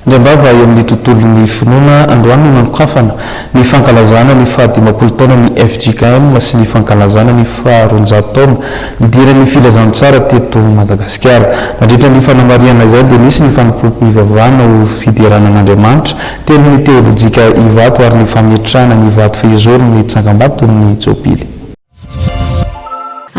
Ndambava eo amin'ny tontolon'ny finoana androany no nanokafana ny fankalazana ny fahadimapolo taona ny FJKM sy ny fankalazana ny faharoanjato taona nidiran'ny filazantsara teto Madagasikara. Nandritra ny fanamariana izay dia nisy ny fanompoam-pivavahana ho fideranan'Andriamanitra teny ny teolojika Ivato ary ny fametrahana ny Ivato fehizoro ny Tsangam-bato ny Jobily.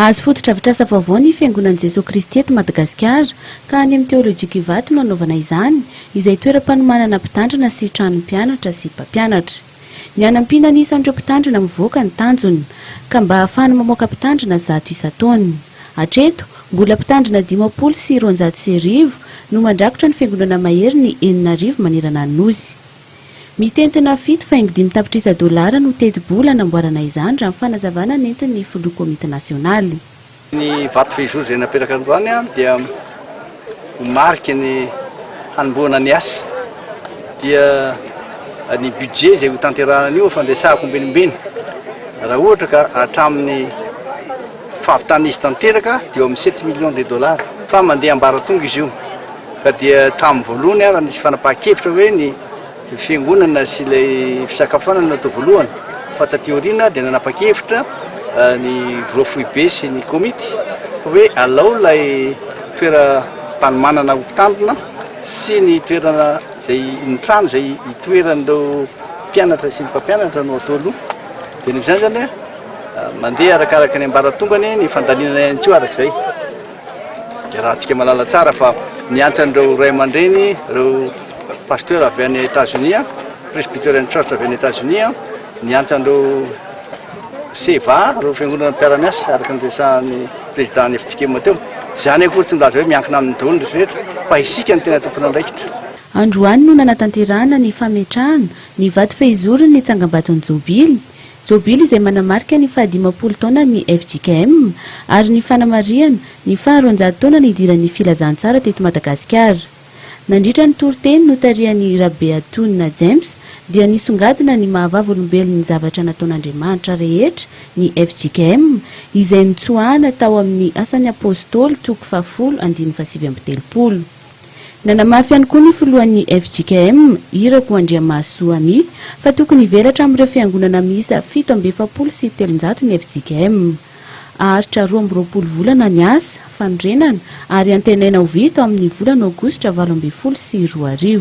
Azo fototra vaovao ny fiangonan'i Jesosy Kristy eto Madagasikara ka any amin'ny teolojika Ivato no anaovana izany izay toeram-panomanana mpitandrina sy trano mpianatra sy mpampianatra. Ny hanampiana ny isan'ireo mpitandrina mivoaka ny tanjony ka mba ahafahana mamoaka mpitandrina 100 isan-taona. Hatreto mbola mpitandrina 50 sy 200 no mandrakotra ny fiangonana mahery ny 4 manerana ny nosy. Mitentina $7.5 no teti-bola namboarana izany raha fanazavana nentin'ny filoha komite nasionaly. Ny vato fehizoro izay napetraka androany dia mariky ny hanomboana ny asa dia ny budget izay ho tanterahana io fandresahako ambenimbeny raha ohatra ka hatramin'ny fahavitana izy tanteraka dia amin'ny $7 millions fa mandeha ambaratonga izy io ka dia tamin'ny voalohany raha nisy fanapahan-kevitra hoe ny fiangonana sy ilay fisakafoanana natao voalohany fa taty aoriana dia nanapa-kevitra ny Grofoibe sy ny komity hoe alao ilay toeram-panomanana mpitandrina sy ny toerana izay ny trano izay itoeran'ireo mpianatra sy ny mpampianatra no atao aloha dia ny izany zany mandeha arakaraka ny ambaratongany ny fandalinana ihany koa arak'izay dia raha antsika malala tsara fa niantsan'ireo ray aman-dreny ireo pasteur avy any États-Unis, Presbyterian Church avy any États-Unis, niantsan'ireo seva ireo fiangonana mpiara-miasa araka ny resahan'ny président FJKM teo. Izany akory tsy milaza hoe miankina amin'ny daholo rehetra fa isika ny tena tompona andraikitra. Androany no nanatanterahana ny fametrahana ny vato fehizoro ny Tsangam-baton'ny Jobily. Jobily izay manamarika ny 50 taona ny FJKM ary ny fanamariana ny 400 taona ny idiran'ny filazantsara teto Madagasikara. Nandritra ny toroteny notarian'ny Rabeatonina James dia nisongadina ny mahavava olombelon'ny zavatra nataon'Andriamanitra rehetra ny FJKM izay nitsoahana tao amin'ny asan'ny apôstôly 770. Nanamafy ihany koa ny filohan'ny FJKM Irako Andriamasoami fa tokony hivelatra amin'ireo fiangonana miisa 770 sy 300 ny FJKM. Aharitra 12 volana ny asa, fandrenana ary antenaina ho vita amin'ny volana Aogositra 2012.